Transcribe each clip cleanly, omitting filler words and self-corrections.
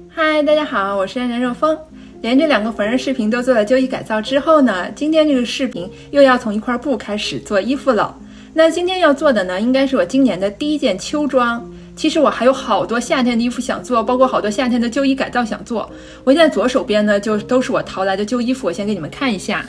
嗨，大家好，我是任风。连着2个缝纫视频都做了旧衣改造之后呢，今天这个视频又要从一块布开始做衣服了。那今天要做的呢，应该是我今年的第一件秋装。其实我还有好多夏天的衣服想做，包括好多夏天的旧衣改造想做。我现在左手边呢，就都是我淘来的旧衣服，我先给你们看一下。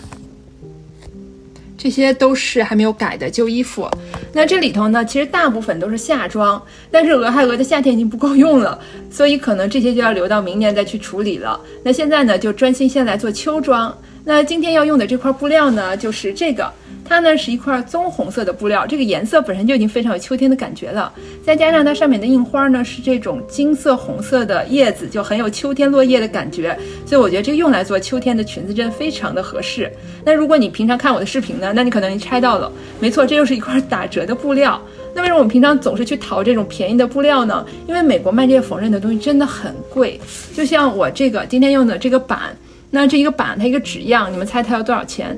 这些都是还没有改的旧衣服，那这里头呢，其实大部分都是夏装，但是俄亥俄的夏天已经不够用了，所以可能这些就要留到明年再去处理了。那现在呢，就专心先来做秋装。那今天要用的这块布料呢，就是这个，它呢是一块棕红色的布料，这个颜色本身就已经非常有秋天的感觉了，再加上它上面的印花呢是这种金色红色的叶子，就很有秋天落叶的感觉，所以我觉得这个用来做秋天的裙子真的非常的合适。那如果你平常看我的视频呢，那你可能猜到了，没错，这又是一块打折的布料。那为什么我们平常总是去淘这种便宜的布料呢？因为美国卖这些缝纫的东西真的很贵，就像我这个今天用的这个板，那这一个板它一个纸样，你们猜它要多少钱？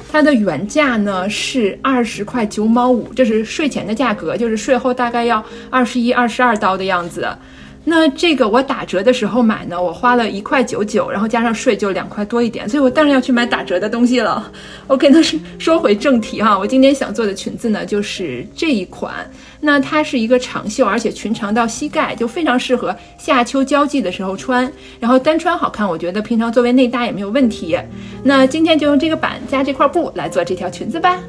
它的原价呢是20块9毛5，这是税前的价格，就是税后大概要21、22刀的样子。那这个我打折的时候买呢，我花了1块99，然后加上税就2块多一点，所以我当然要去买打折的东西了。OK， 那是说回正题哈，我今天想做的裙子呢就是这一款。那它是一个长袖，而且裙长到膝盖，就非常适合夏秋交际的时候穿，然后单穿好看，我觉得平常作为内搭也没有问题。那今天就用这个板加这块布来做这条裙子吧。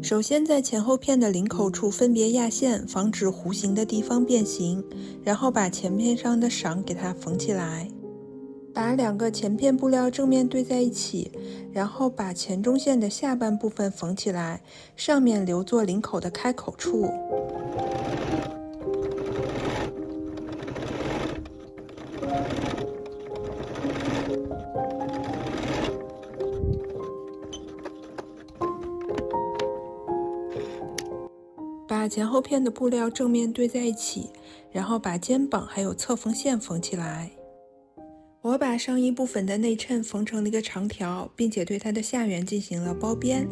首先在前后片的领口处分别压线，防止弧形的地方变形，然后把前片上的赏给它缝起来。把2个前片布料正面对在一起，然后把前中线的下半部分缝起来，上面留作领口的开口处。把前后片的布料正面对在一起，然后把肩膀还有侧缝线缝起来。我把上衣部分的内衬缝成了一个长条，并且对它的下缘进行了包边。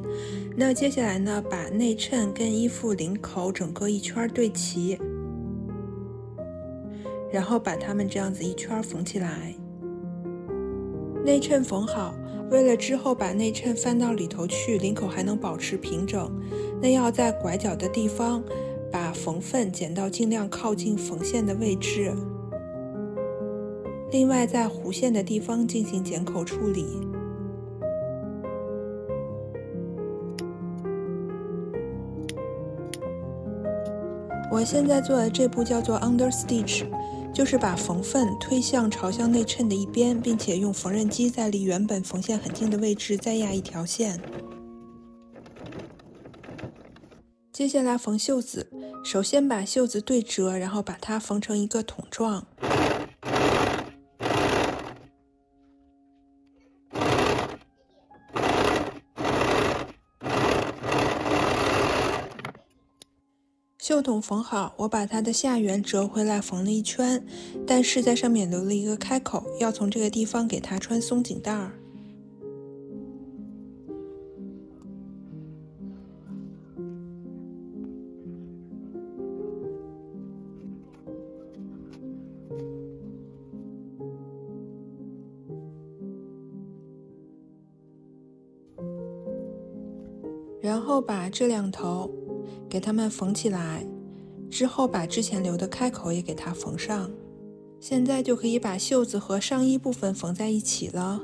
那接下来呢，把内衬跟衣服领口整个一圈对齐，然后把它们这样子一圈缝起来。内衬缝好，为了之后把内衬翻到里头去，领口还能保持平整，那要在拐角的地方把缝份剪到尽量靠近缝线的位置。另外在弧线的地方进行剪口处理。我现在做的这步叫做 understitch， 就是把缝份推向朝向内衬的一边，并且用缝纫机在离原本缝线很近的位置再压一条线。接下来缝袖子，首先把袖子对折，然后把它缝成一个筒状。袖筒缝好，我把它的下缘折回来缝了一圈，但是在上面留了一个开口，要从这个地方给它穿松紧带儿。然后把这2头给它们缝起来，之后把之前留的开口也给它缝上。现在就可以把袖子和上衣部分缝在一起了。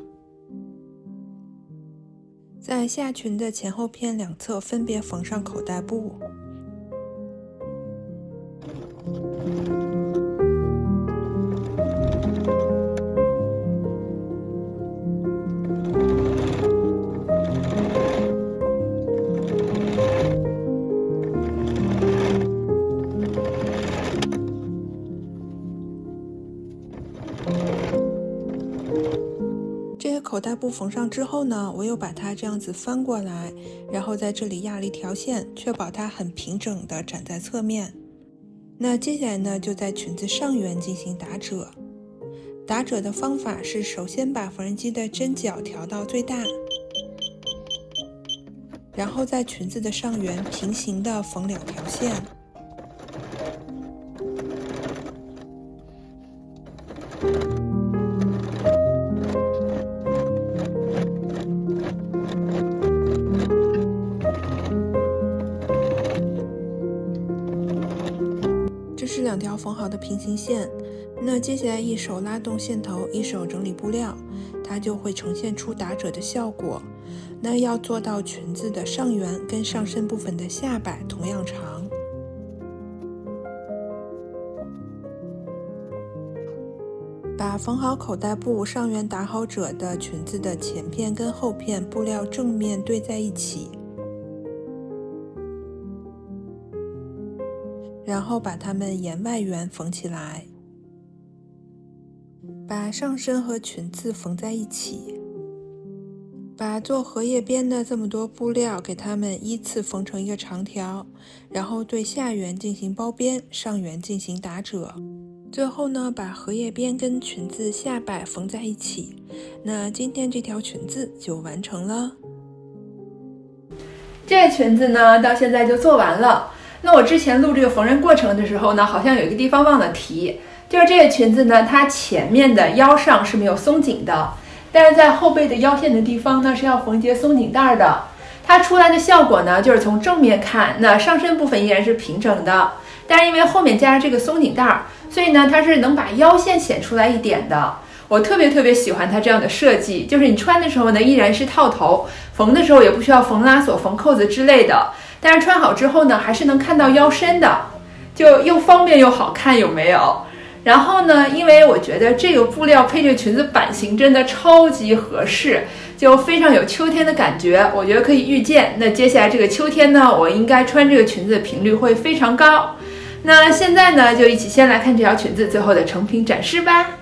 在下裙的前后片两侧分别缝上口袋布。这个口袋布缝上之后呢，我又把它这样子翻过来，然后在这里压了一条线，确保它很平整的展在侧面。那接下来呢，就在裙子上缘进行打褶。打褶的方法是首先把缝纫机的针脚调到最大，然后在裙子的上缘平行的缝2条线。这是2条缝好的平行线，那接下来一手拉动线头，一手整理布料，它就会呈现出打褶的效果。那要做到裙子的上缘跟上身部分的下摆同样长。把缝好口袋布、上缘打好褶的裙子的前片跟后片布料正面对在一起。然后把它们沿外缘缝起来，把上身和裙子缝在一起，把做荷叶边的这么多布料给它们依次缝成一个长条，然后对下缘进行包边，上缘进行打褶。最后呢，把荷叶边跟裙子下摆缝在一起。那今天这条裙子就完成了。这个裙子呢，到现在就做完了。那我之前录这个缝纫过程的时候呢，好像有一个地方忘了提，就是这个裙子呢，它前面的腰上是没有松紧的，但是在后背的腰线的地方呢，是要缝一节松紧带的。它出来的效果呢，就是从正面看，那上身部分依然是平整的，但是因为后面加上这个松紧带，所以呢，它是能把腰线显出来一点的。我特别喜欢它这样的设计，就是你穿的时候呢，依然是套头，缝的时候也不需要缝拉锁、缝扣子之类的。但是穿好之后呢，还是能看到腰身的，就又方便又好看，有没有？然后呢，因为我觉得这个布料配这个裙子版型真的超级合适，就非常有秋天的感觉，我觉得可以预见。那接下来这个秋天呢，我应该穿这个裙子的频率会非常高。那现在呢，就一起先来看这条裙子最后的成品展示吧。